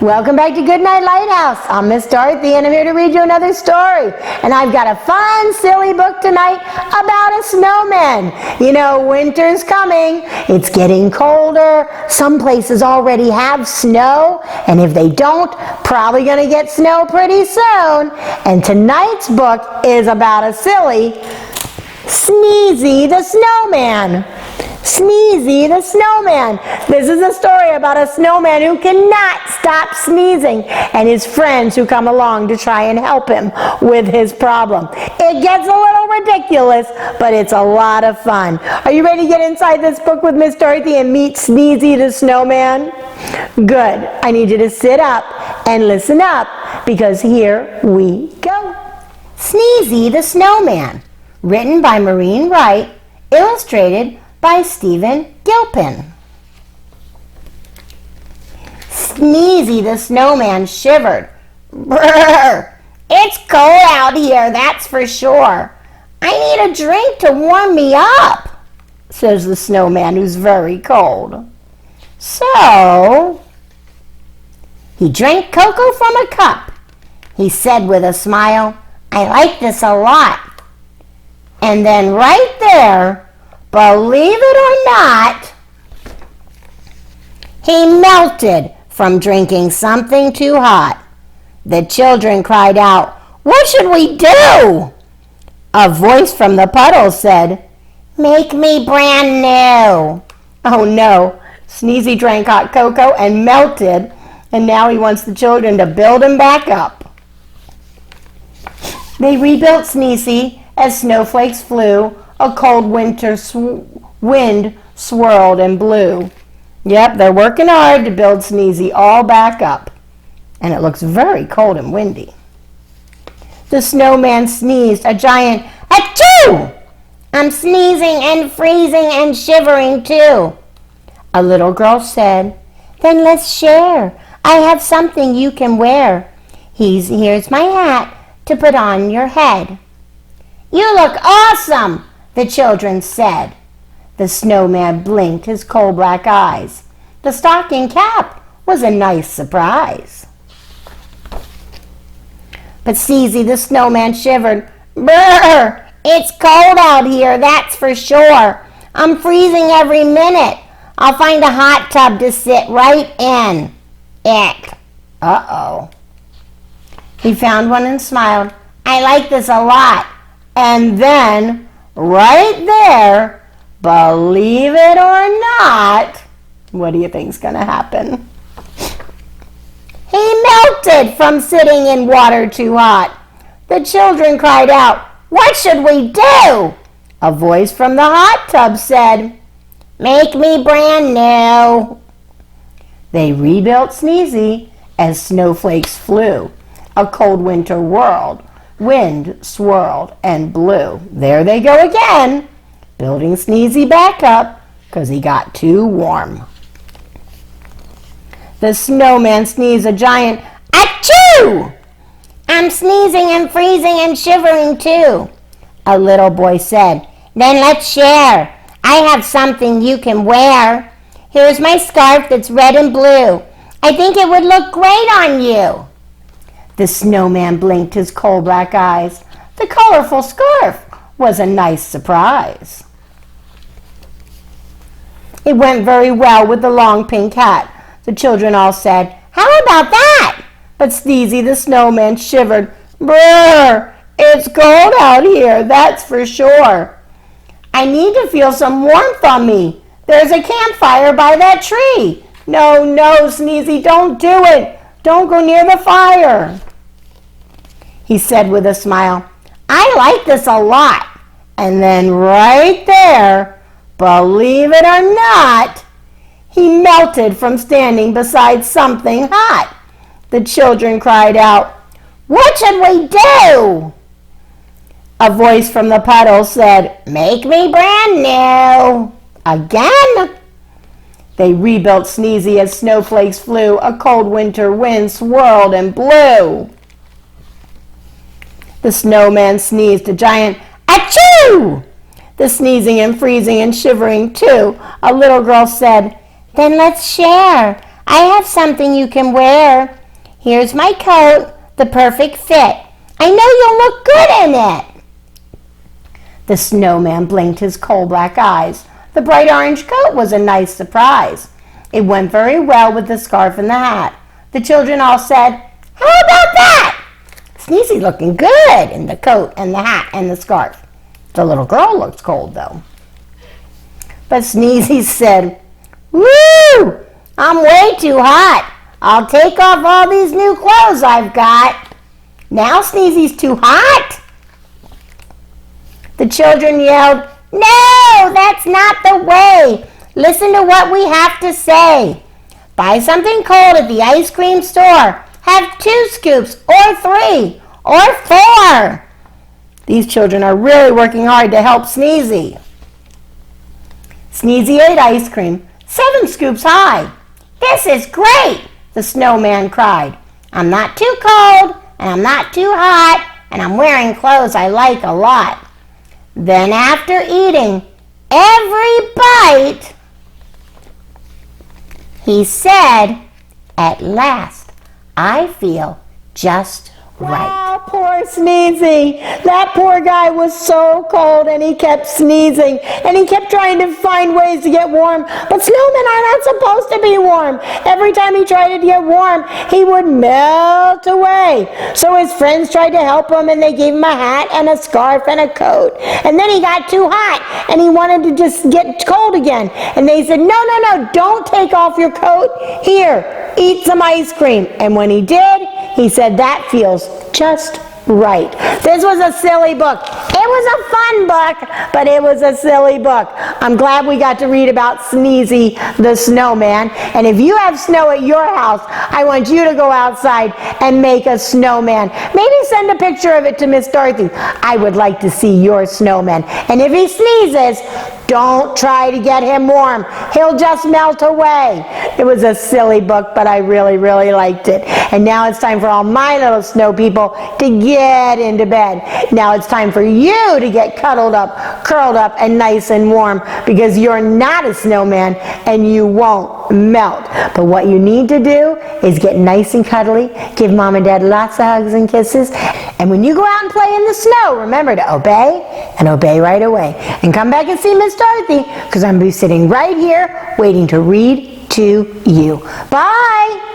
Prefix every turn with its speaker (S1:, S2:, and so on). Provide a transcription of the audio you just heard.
S1: Welcome back to Goodnight, Lighthouse. I'm Miss Dorothy, and I'm here to read you another story. And I've got a fun, silly book tonight about a snowman. You know, winter's coming. It's getting colder. Some places already have snow, and if they don't, probably going to get snow pretty soon. And tonight's book is about a silly Sneezy the Snowman. Sneezy the Snowman. This is a story about a snowman who cannot stop sneezing and his friends who come along to try and help him with his problem. It gets a little ridiculous, but it's a lot of fun. Are you ready to get inside this book with Miss Dorothy and meet Sneezy the Snowman? Good. I need you to sit up and listen up because here we go. Sneezy the Snowman. Written by Maureen Wright. Illustrated by Stephen Gilpin. Sneezy the Snowman shivered. Brrr! It's cold out here, that's for sure. I need a drink to warm me up, says the snowman, who's very cold. So, he drank cocoa from a cup. He said with a smile, I like this a lot. And then right there, believe it or not, he melted from drinking something too hot. The children cried out, What should we do? A voice from the puddle said, Make me brand new. Oh no, Sneezy drank hot cocoa and melted, and now he wants the children to build him back up. They rebuilt Sneezy as snowflakes flew. A cold winter wind swirled and blew. Yep, they're working hard to build Sneezy all back up. And it looks very cold and windy. The snowman sneezed a giant achoo! I'm sneezing and freezing and shivering too. A little girl said, Then let's share. I have something you can wear. Here's my hat to put on your head. You look awesome, the children said. The snowman blinked his coal black eyes. The stocking cap was a nice surprise. But Sneezy the Snowman shivered. Brr! It's cold out here, that's for sure. I'm freezing every minute. I'll find a hot tub to sit right in. Ick. Uh-oh. He found one and smiled. I like this a lot. And then, right there, believe it or not, what do you think's going to happen? He melted from sitting in water too hot. The children cried out, What should we do? A voice from the hot tub said, Make me brand new. They rebuilt Sneezy as snowflakes flew. A cold winter wind swirled and blew. There they go again, building Sneezy back up because he got too warm. The snowman sneezed a giant achoo! I'm sneezing and freezing and shivering too. A little boy said, Then let's share. I have something you can wear. Here's my scarf that's red and blue. I think it would look great on you. The snowman blinked his coal black eyes. The colorful scarf was a nice surprise. It went very well with the long pink hat. The children all said, How about that? But Sneezy the Snowman shivered. Brr! It's cold out here, that's for sure. I need to feel some warmth on me. There's a campfire by that tree. No, Sneezy, don't do it. Don't go near the fire. He said with a smile, I like this a lot. And then right there, believe it or not, he melted from standing beside something hot. The children cried out, What should we do? A voice from the puddle said, Make me brand new. Again. They rebuilt Sneezy as snowflakes flew. A cold winter wind swirled and blew. The snowman sneezed a giant achoo! The sneezing and freezing and shivering too. A little girl said, Then let's share. I have something you can wear. Here's my coat, the perfect fit. I know you'll look good in it. The snowman blinked his coal black eyes. The bright orange coat was a nice surprise. It went very well with the scarf and the hat. The children all said, "How about that?" Sneezy looking good in the coat and the hat and the scarf. The little girl looked cold though. But Sneezy said, "Woo! I'm way too hot. I'll take off all these new clothes I've got." Now Sneezy's too hot? The children yelled, "No, that's not the way. Listen to what we have to say. Buy something cold at the ice cream store. Have 2 scoops or 3 or 4. These children are really working hard to help Sneezy. Sneezy ate ice cream, 7 scoops high. "This is great," the snowman cried. "I'm not too cold, and I'm not too hot, and I'm wearing clothes I like a lot." Then after eating every bite, he said, "At last, I feel just right." Wow, poor Sneezy. That poor guy was so cold and he kept sneezing and he kept trying to find ways to get warm. But snowmen are not supposed to be warm. Every time he tried to get warm, he would melt away. So his friends tried to help him and they gave him a hat and a scarf and a coat. And then he got too hot and he wanted to just get cold again. And they said, "No, no, no, don't take off your coat. Here, eat some ice cream." And when he did, he said, "That feels just right." This was a silly book. It was a fun book, but it was a silly book. I'm glad we got to read about Sneezy the Snowman. And if you have snow at your house, I want you to go outside and make a snowman. Maybe send a picture of it to Miss Dorothy. I would like to see your snowman. And if he sneezes, don't try to get him warm. He'll just melt away. It was a silly book, but I really, really liked it. And now it's time for all my little snow people to get into bed. Now it's time for you to get cuddled up, curled up, and nice and warm because you're not a snowman and you won't melt. But what you need to do is get nice and cuddly, give Mom and Dad lots of hugs and kisses, and when you go out and play in the snow, remember to obey and obey right away. And come back and see Miss Dorothy because I'm going to be sitting right here waiting to read to you. Bye!